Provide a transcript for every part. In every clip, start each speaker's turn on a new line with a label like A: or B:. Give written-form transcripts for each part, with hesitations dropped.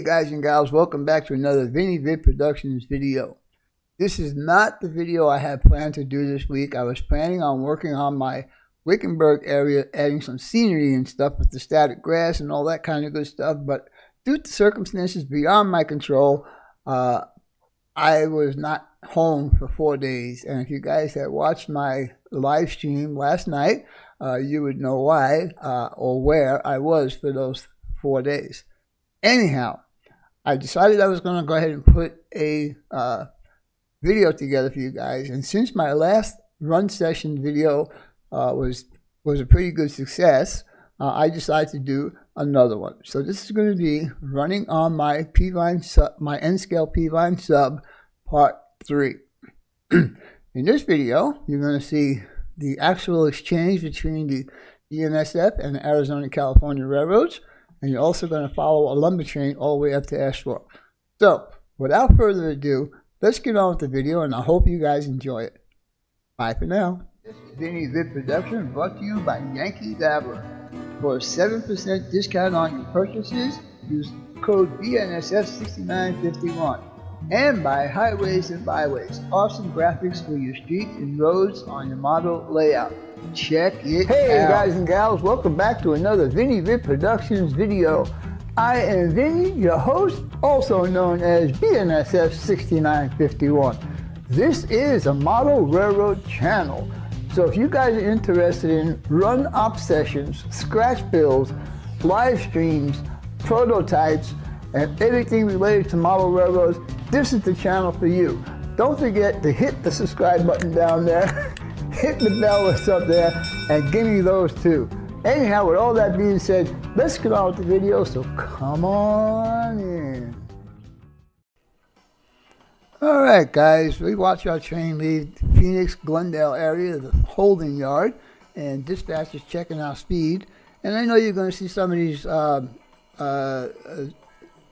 A: guys and gals, welcome back to another Vinny Vid Productions video. This is not the video I had planned to do this week. I was planning on working on my Wickenburg area, adding some scenery and stuff with the static grass and all that kind of good stuff, but due to circumstances beyond my control, I was not home for 4 days. And if you guys had watched my live stream last night, you would know why or where I was for those 4 days. Anyhow, I decided I was going to go ahead and put a video together for you guys. And since my last run session video was a pretty good success, I decided to do another one. So this is going to be running on my Peavine sub, my N-scale Peavine sub, part 3. In this video, you're going to see the actual exchange between the BNSF and the Arizona-California railroads. And you're also going to follow a lumber train all the way up to Asheville. So, without further ado, let's get on with the video, and I hope you guys enjoy it. Bye for now. This is Vinny Vid Production, brought to you by Yankee Dabbler. For a 7% discount on your purchases, use code BNSF6951. And by Highways and Byways, awesome graphics for your streets and roads on your model layout. Check it out. Hey guys and gals, welcome back to another Vinny Vid Productions video. I am Vinny, your host, also known as BNSF 6951. This is a model railroad channel. So if you guys are interested in run-up sessions, scratch builds, live streams, prototypes, and everything related to model railroads, this is the channel for you. Don't forget to hit the subscribe button down there, hit the bell that's up there, and give me those too. Anyhow, with all that being said, let's get on with the video, so come on in. Alright guys, we watch our train leave Phoenix, Glendale area, the holding yard, and dispatch is checking our speed. And I know you're going to see some of these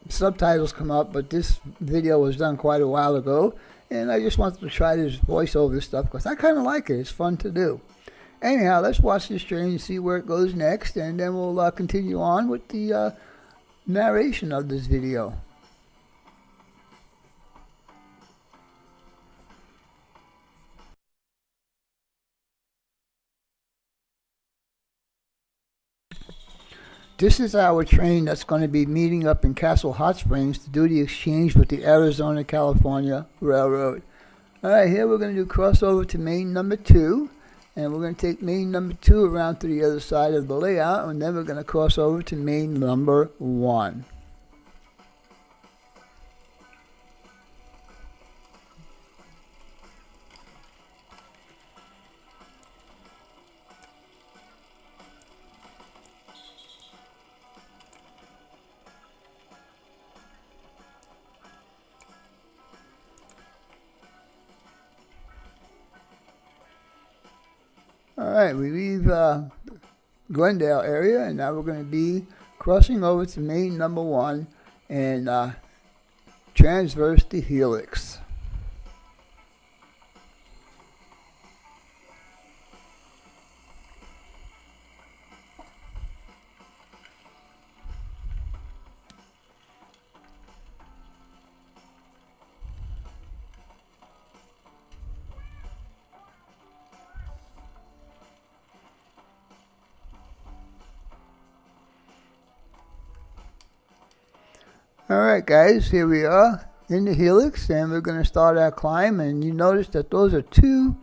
A: subtitles come up, but this video was done quite a while ago, and I just wanted to try this voiceover stuff because I kind of like it. It's fun to do. Anyhow, let's watch this train and see where it goes next, and then we'll continue on with the narration of this video. This is our train that's going to be meeting up in Castle Hot Springs to do the exchange with the Arizona-California Railroad. Alright, here we're going to do crossover to main number 2. And we're going to take main number 2 around to the other side of the layout. And then we're going to cross over to main number 1. Alright, we leave Glendale area, and now we're going to be crossing over to main number 1 and transverse the helix. Alright guys, here we are in the helix, and we're going to start our climb. And you notice that those are 2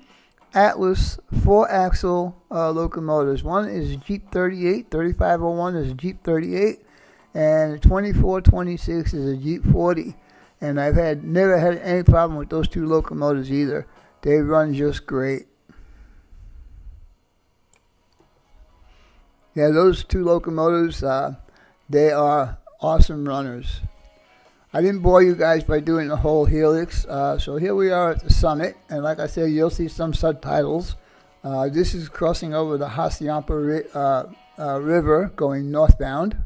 A: Atlas 4-axle locomotives. One is a Jeep 38, 3501 is a Jeep 38, and 2426 is a Jeep 40. And I've never had any problem with those 2 locomotives either. They run just great. Yeah, those 2 locomotives, they are awesome runners. I didn't bore you guys by doing the whole helix, so here we are at the summit, and like I said, you'll see some subtitles. This is crossing over the Hassayampa River going northbound,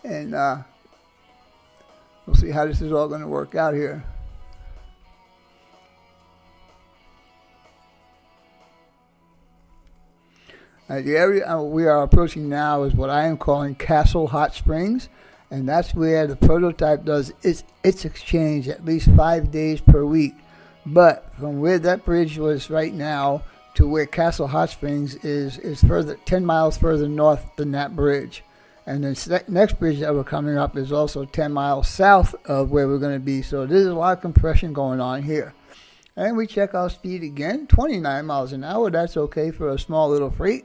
A: and we'll see how this is all going to work out here. The area we are approaching now is what I am calling Castle Hot Springs. and that's where the prototype does its exchange at least 5 days per week. But from where that bridge was right now to where Castle Hot Springs is further 10 miles further north than that bridge. And the next bridge that we're coming up is also 10 miles south of where we're going to be. So there's a lot of compression going on here. And we check our speed again, 29 miles an hour. That's okay for a small little freight.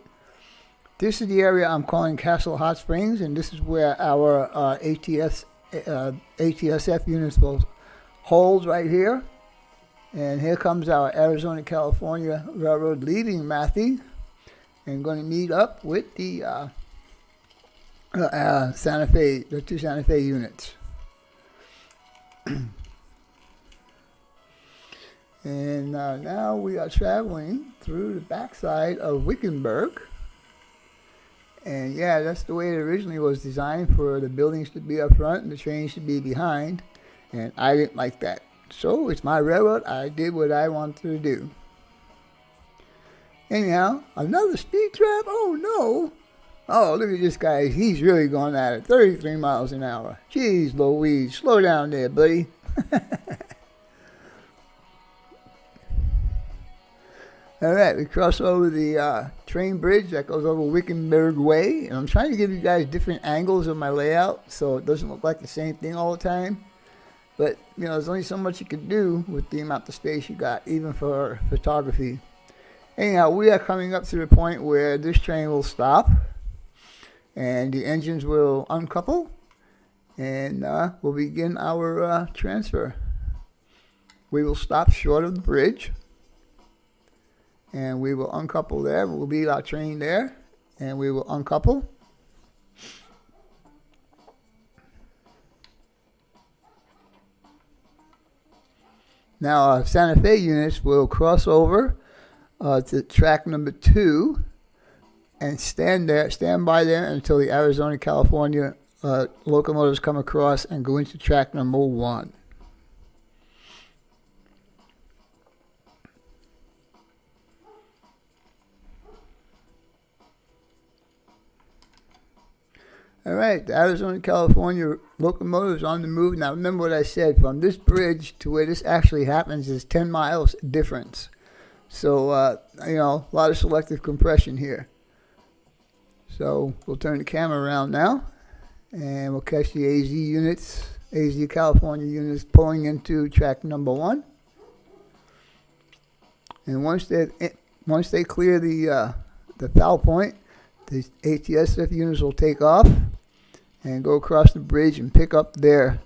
A: This is the area I'm calling Castle Hot Springs, and this is where our ATSF units will hold right here. And here comes our Arizona-California Railroad leaving Matthey and going to meet up with the Santa Fe, the two Santa Fe units. And now we are traveling through the backside of Wickenburg. And yeah, that's the way it originally was designed, for the buildings to be up front and the trains to be behind. And I didn't like that. So it's my railroad. I did what I wanted to do. Anyhow, another speed trap? Oh no. Oh, look at this guy. He's really going at it. 33 miles an hour. Jeez Louise. Slow down there, buddy. All right, we cross over the train bridge that goes over Wickenburg Way. And I'm trying to give you guys different angles of my layout so it doesn't look like the same thing all the time. But, you know, there's only so much you can do with the amount of space you got, even for photography. Anyhow, we are coming up to the point where this train will stop. And the engines will uncouple. And we'll begin our transfer. We will stop short of the bridge. And we will uncouple there. We'll leave our train there. And we will uncouple. Now our Santa Fe units will cross over to track number 2 and stand by there until the Arizona-California locomotives come across and go into track number 1. All right, the Arizona-California locomotives on the move. Now remember what I said, from this bridge to where this actually happens is 10 miles difference. So, you know, a lot of selective compression here. So we'll turn the camera around now, and we'll catch the AZ units, AZ California units pulling into track number 1. And once they clear the foul point, the ATSF units will take off and go across the bridge and pick up their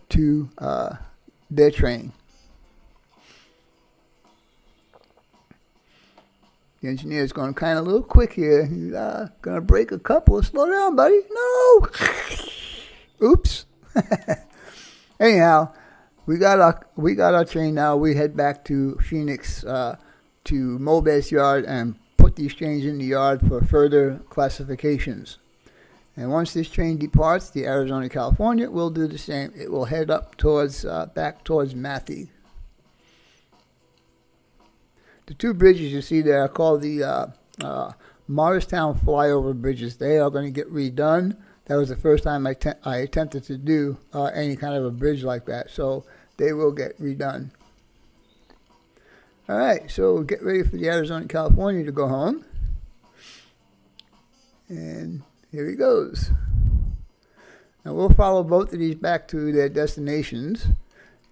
A: train. The engineer is going kind of a little quick here. He's going to break a couple. Slow down, buddy. No. Oops. Anyhow, we got our train now. We head back to Phoenix to Mobes Yard and put these trains in the yard for further classifications. And once this train departs, the Arizona-California will do the same. It will head up towards back towards Matthey. The two bridges you see there are called the Morristown flyover bridges. They are going to get redone. That was the first time I attempted to do any kind of a bridge like that. So they will get redone. All right, so get ready for the Arizona-California to go home. And here he goes. Now we'll follow both of these back to their destinations,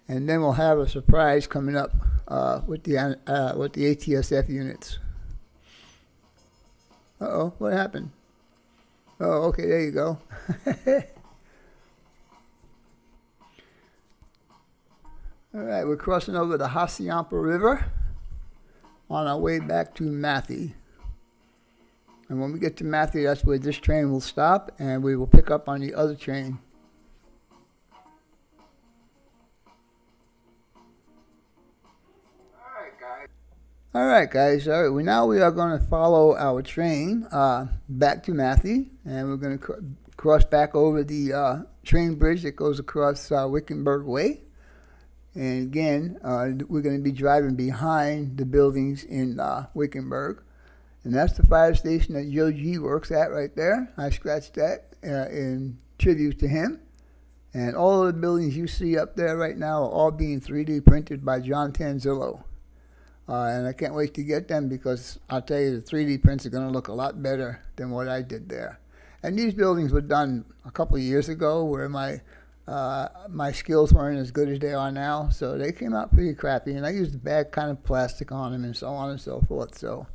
A: and then we'll have a surprise coming up with the ATSF units. Uh-oh, what happened? Oh, okay, there you go. All right, we're crossing over the Hassayampa River on our way back to Matthey. And when we get to Matthey, that's where this train will stop, and we will pick up on the other train. All right, guys. All right, now we are going to follow our train back to Matthey, and we're going to cross back over the train bridge that goes across Wickenburg Way. And again, we're going to be driving behind the buildings in Wickenburg. And that's the fire station that Joe G works at right there. I scratched that in tribute to him. And all of the buildings you see up there right now are all being 3D printed by John Tanzillo. And I can't wait to get them, because I'll tell you, the 3D prints are going to look a lot better than what I did there. And these buildings were done a couple of years ago, where my skills weren't as good as they are now. So they came out pretty crappy, and I used bad kind of plastic on them and so on and so forth. So,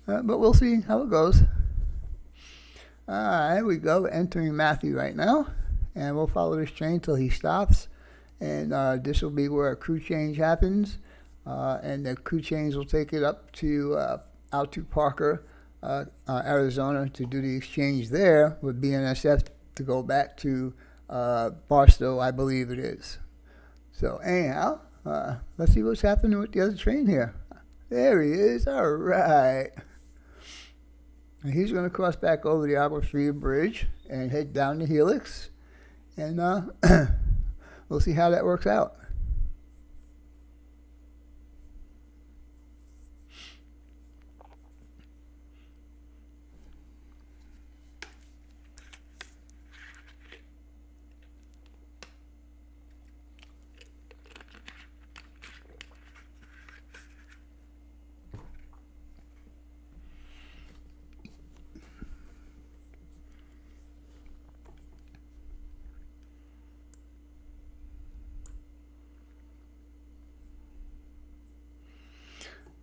A: but we'll see how it goes. Here we go, entering Matthew right now. And we'll follow this train till he stops. And this will be where a crew change happens. And the crew change will take it up to out to Parker, Arizona, to do the exchange there with BNSF to go back to Barstow, I believe it is. So anyhow, let's see what's happening with the other train here. There he is. All right. And he's going to cross back over the Agua Fria Bridge and head down the Helix. And we'll see how that works out.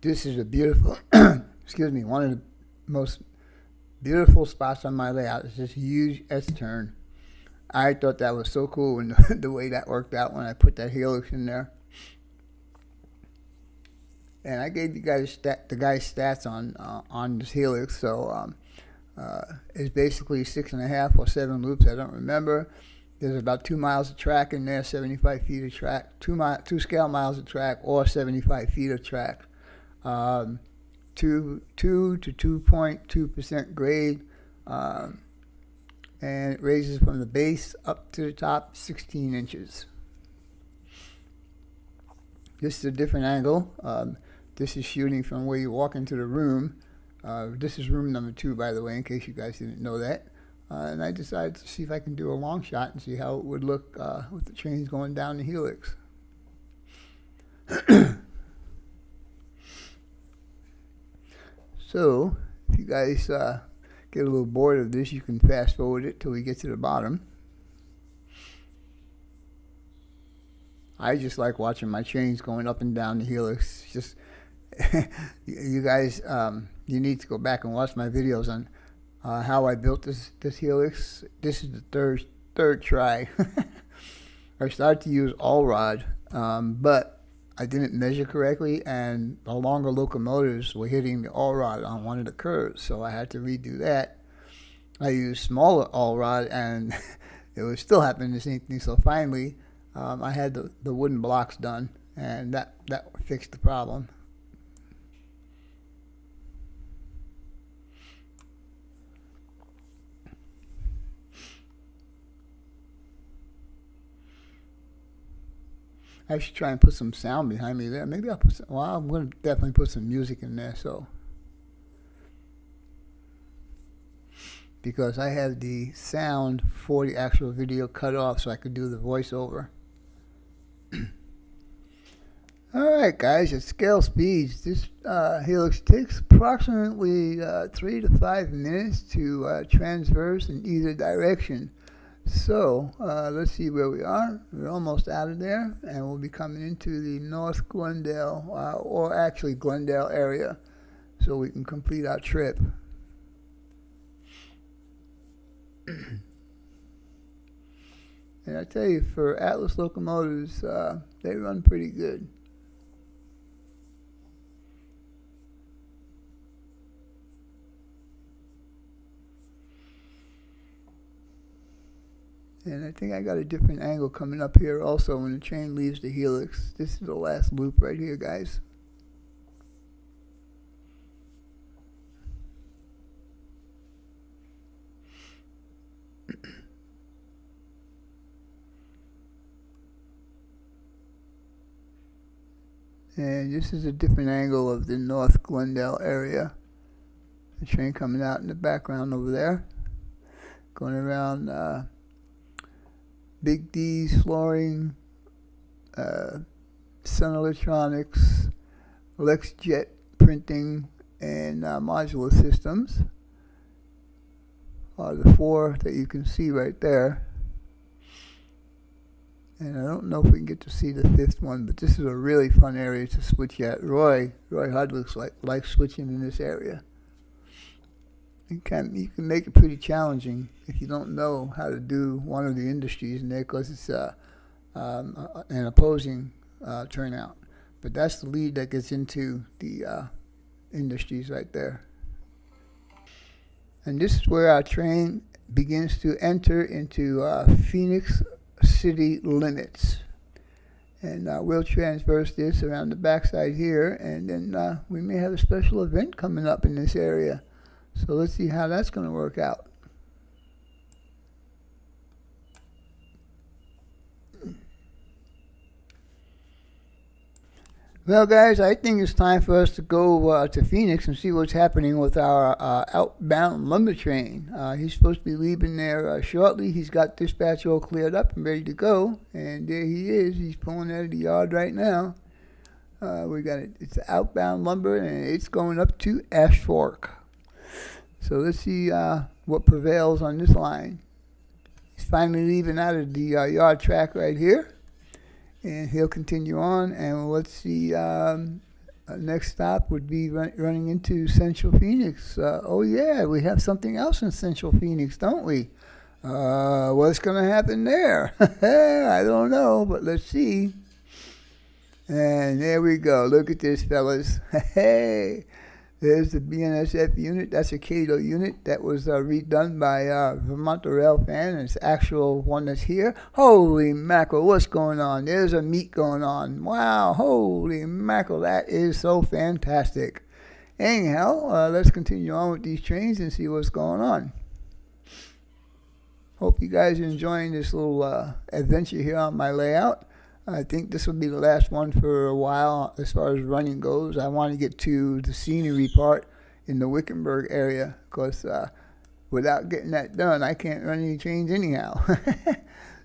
A: This is a beautiful, excuse me, one of the most beautiful spots on my layout. It's this huge S-turn. I thought that was so cool, and the way that worked out when I put that Helix in there. And I gave you guys the guy's stats on this Helix. So it's basically 6.5 or 7 loops. I don't remember. There's about 2 miles of track in there, 75 feet of track, 2 scale miles of track, or 75 feet of track. 2 to 2.2% grade, and it raises from the base up to the top 16 inches. This is a different angle. This is shooting from where you walk into the room. This is room number 2, by the way, in case you guys didn't know that. And I decided to see if I can do a long shot and see how it would look with the trains going down the Helix. So, if you guys get a little bored of this, you can fast forward it till we get to the bottom. I just like watching my trains going up and down the Helix. Just you guys, you need to go back and watch my videos on how I built this Helix. This is the third try. I started to use all rod, but I didn't measure correctly, and the longer locomotives were hitting the all rod on one of the curves, so I had to redo that. I used smaller all rod, and it was still happening the same thing. So finally, I had the wooden blocks done, and that fixed the problem. I should try and put some sound behind me there. Maybe I'll put some, well, I'm going to definitely put some music in there, so. Because I have the sound for the actual video cut off so I could do the voiceover. Alright guys, at scale speeds, this Helix takes approximately 3 to 5 minutes to transverse in either direction. So, let's see where we are. We're almost out of there, and we'll be coming into the North Glendale, or actually Glendale area, so we can complete our trip. And I tell you, for Atlas locomotives, they run pretty good. And I think I got a different angle coming up here also when the train leaves the Helix. This is the last loop right here, guys. And this is a different angle of the North Glendale area. The train coming out in the background over there, going around Big D's Flooring, Sun Electronics, LexJet Printing, and Modular Systems are the 4 that you can see right there. And I don't know if we can get to see the 5th one, but this is a really fun area to switch at. Roy Hud looks like switching in this area. You can make it pretty challenging if you don't know how to do one of the industries in there, because it's an opposing turnout. But that's the lead that gets into the industries right there. And this is where our train begins to enter into Phoenix city limits. And we'll transverse this around the backside here, and then we may have a special event coming up in this area. So let's see how that's going to work out. Well, guys, I think it's time for us to go to Phoenix and see what's happening with our outbound lumber train. He's supposed to be leaving there shortly. He's got dispatch all cleared up and ready to go. And there he is. He's pulling out of the yard right now. We got it. It's outbound lumber, and it's going up to Ash Fork. So let's see what prevails on this line. He's finally leaving out of the yard track right here. And he'll continue on, and let's see, next stop would be running into Central Phoenix. Oh yeah, we have something else in Central Phoenix, don't we? What's going to happen there? I don't know, but let's see. And there we go. Look at this, fellas. Hey, there's the BNSF unit. That's a Cato unit that was redone by Vermont Rail fan, and it's the actual one that's here. Holy mackerel, what's going on? There's a meet going on. Wow, holy mackerel, that is so fantastic. Anyhow, let's continue on with these trains and see what's going on. Hope you guys are enjoying this little adventure here on my layout. I think this will be the last one for a while as far as running goes. I want to get to the scenery part in the Wickenburg area, because without getting that done, I can't run any trains anyhow.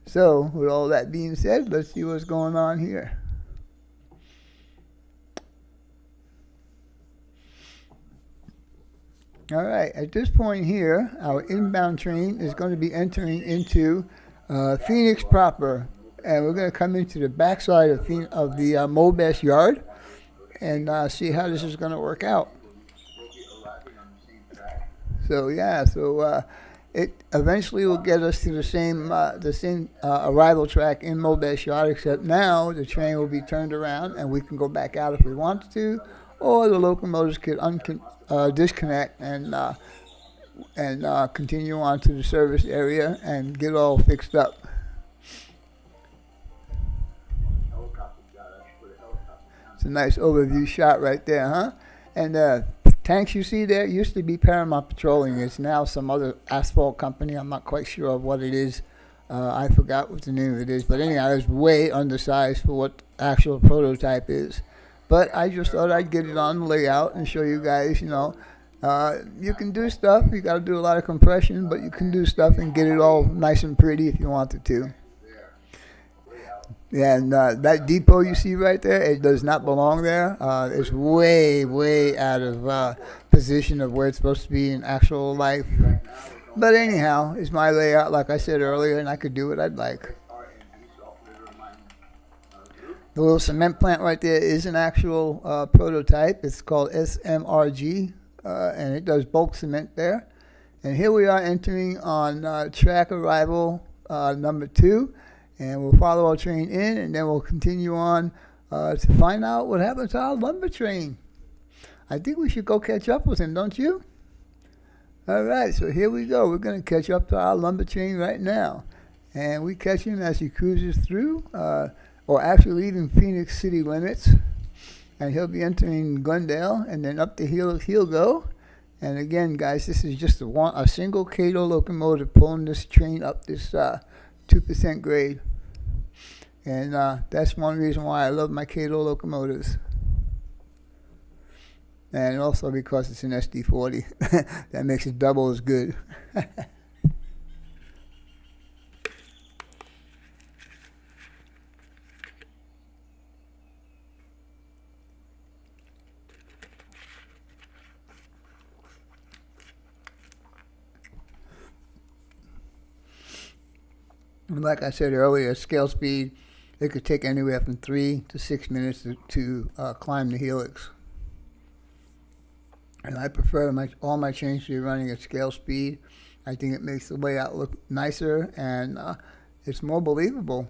A: So with all that being said, let's see what's going on here. All right, at this point here, our inbound train is going to be entering into Phoenix proper. And we're going to come into the backside of the Mobest yard and see how this is going to work out. So yeah, it eventually will get us to the same arrival track in Mobest yard, except now the train will be turned around and we can go back out if we want to, or the locomotives could disconnect and continue on to the service area and get all fixed up. It's a nice overview shot right there, huh? And tanks you see there used to be Paramount Petroleum. It's now some other asphalt company. I'm not quite sure of what it is. I forgot what the name of it is. But anyhow, it's way undersized for what actual prototype is. But I just thought I'd get it on the layout and show you guys, you know, you can do stuff. You got to do a lot of compression, but you can do stuff and get it all nice and pretty if you wanted to. Yeah, and that depot you see right there, it does not belong there. It's way, way out of position of where it's supposed to be in actual life. But anyhow, it's my layout, like I said earlier, and I could do what I'd like. The little cement plant right there is an actual prototype. It's called SMRG, and it does bulk cement there. And here we are entering on track arrival number 2. And we'll follow our train in, and then we'll continue on to find out what happened to our lumber train. I think we should go catch up with him, don't you? All right, so here we go. We're going to catch up to our lumber train right now. And we catch him as he cruises through, or actually leaving Phoenix city limits. And he'll be entering Glendale, and then up the hill he'll go. And again, guys, this is just a single Cato locomotive pulling this train up this 2% grade. And that's one reason why I love my Cato locomotives. And also because it's an SD40. That makes it double as good. And like I said earlier, scale speed, it could take anywhere from 3 to 6 minutes to climb the helix. And I prefer all my chains to be running at scale speed. I think it makes the layout look nicer and it's more believable.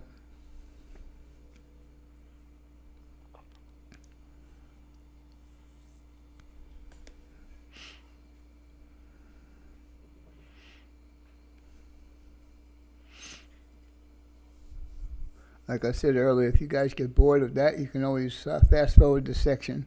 A: Like I said earlier, if you guys get bored of that, you can always fast forward this section.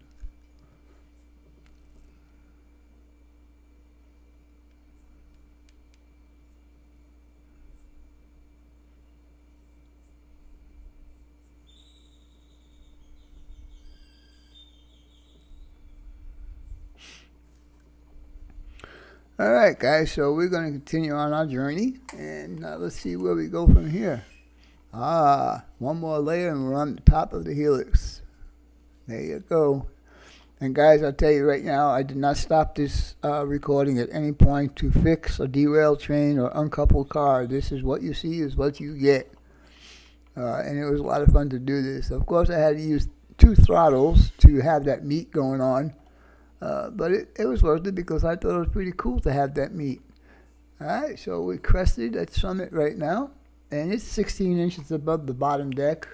A: Alright guys, so we're going to continue on our journey, and let's see where we go from here. One more layer and we're on the top of the helix. There you go. And guys, I'll tell you right now, I did not stop this recording at any point to fix a derailed train or uncoupled car. This is what you see is what you get. And it was a lot of fun to do this. Of course, I had to use 2 throttles to have that meet going on. But it was worth it because I thought it was pretty cool to have that meet. Alright, so we crested at summit right now. And it's 16 inches above the bottom deck.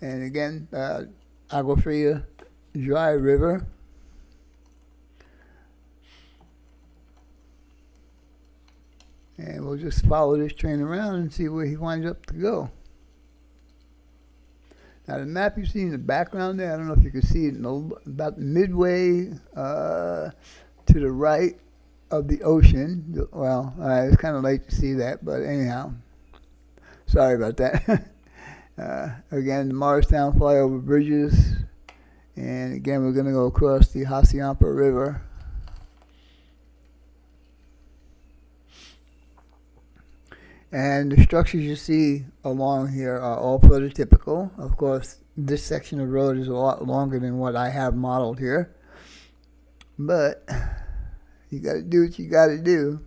A: And again, Agua Fria, dry river. And we'll just follow this train around and see where he winds up to go. Now the map you see in the background there, I don't know if you can see it, about midway to the right of the ocean. Well, it's kind of late to see that, but anyhow, sorry about that. Again, the Morristown flyover bridges, and again we're going to go across the Hacienda River. And the structures you see along here are all prototypical. Of course, this section of road is a lot longer than what I have modeled here, but you got to do what you got to do.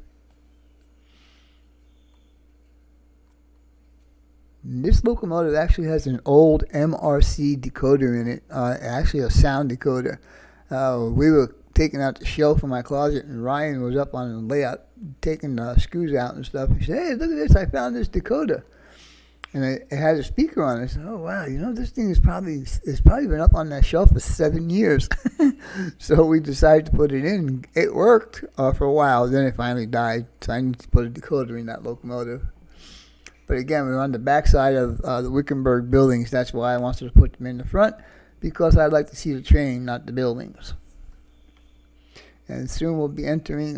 A: And this locomotive actually has an old MRC decoder in it, actually a sound decoder. We were taking out the shelf in my closet, and Ryan was up on the layout taking the screws out and stuff. He said, "Hey, look at this, I found this decoder." And it had a speaker on it. I said, "Oh wow, you know, this thing is probably been up on that shelf for 7 years." So we decided to put it in. It worked for a while, then it finally died. So I need to put a decoder in that locomotive. But again, we're on the backside of the Wickenburg buildings. That's why I wanted to put them in the front, because I'd like to see the train, not the buildings. And soon we'll be entering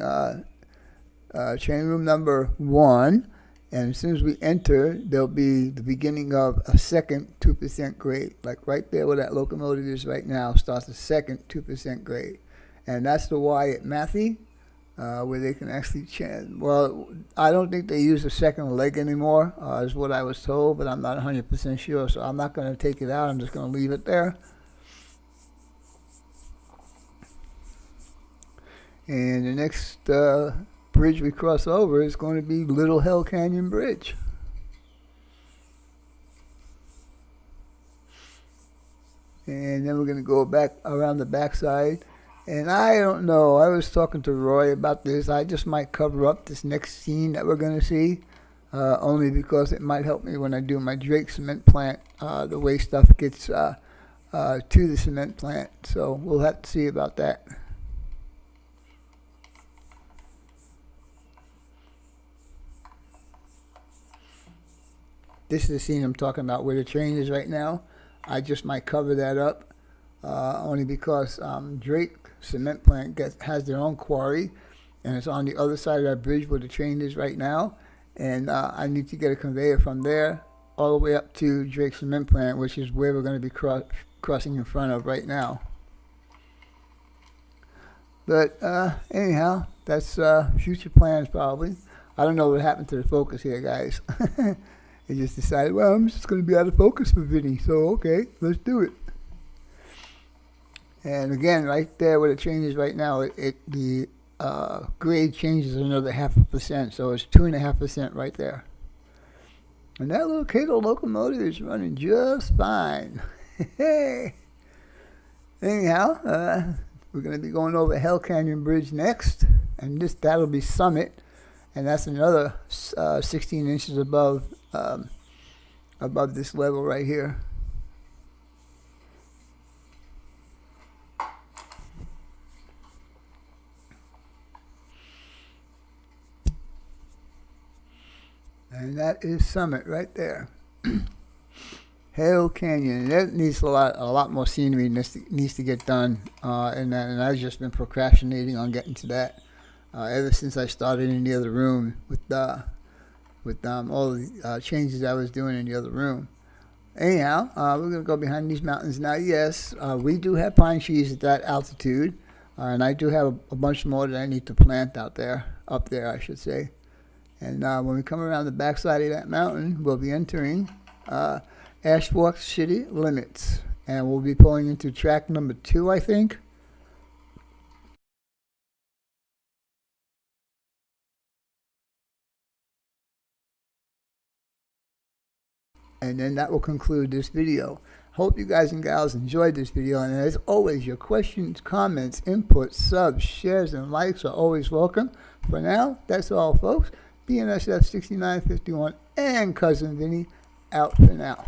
A: train room number 1. And as soon as we enter, there'll be the beginning of a second 2% grade. Like right there where that locomotive is right now, starts a second 2% grade. And that's the Y at Matthew, where they can actually change. Well, I don't think they use the second leg anymore, is what I was told, but I'm not 100% sure. So I'm not going to take it out. I'm just going to leave it there. And the next bridge we cross over is going to be Little Hell Canyon Bridge. And then we're going to go back around the backside. And I don't know, I was talking to Roy about this. I just might cover up this next scene that we're going to see, only because it might help me when I do my Drake cement plant, the way stuff gets to the cement plant. So we'll have to see about that. This is the scene I'm talking about where the train is right now. I just might cover that up, only because Drake Cement Plant has their own quarry, and it's on the other side of that bridge where the train is right now. And I need to get a conveyor from there all the way up to Drake Cement Plant, which is where we're going to be crossing in front of right now. But anyhow, that's future plans probably. I don't know what happened to the focus here, guys. They just decided, well, I'm just going to be out of focus for Vinny, so okay, let's do it. And again, right there where the train is right now, the grade changes another 0.5%, so it's 2.5% right there. And that little Cato locomotive is running just fine. Anyhow, we're going to be going over Hell Canyon Bridge next, and that'll be Summit, and that's another 16 inches above this level right here. And that is Summit right there. Hell Canyon. That needs a lot more scenery needs to get done, and I've just been procrastinating on getting to that ever since I started in the other room with all the changes I was doing in the other room. Anyhow, we're gonna go behind these mountains now. Yes, we do have pine trees at that altitude, and I do have a bunch more that I need to plant up there, I should say. And when we come around the backside of that mountain, we'll be entering Ash Fork City limits, and we'll be pulling into track number 2, I think. And then that will conclude this video. Hope you guys and gals enjoyed this video, and as always, your questions, comments, inputs, subs, shares, and likes are always welcome. For now, that's all, folks. BNSF 6951 and Cousin Vinny out for now.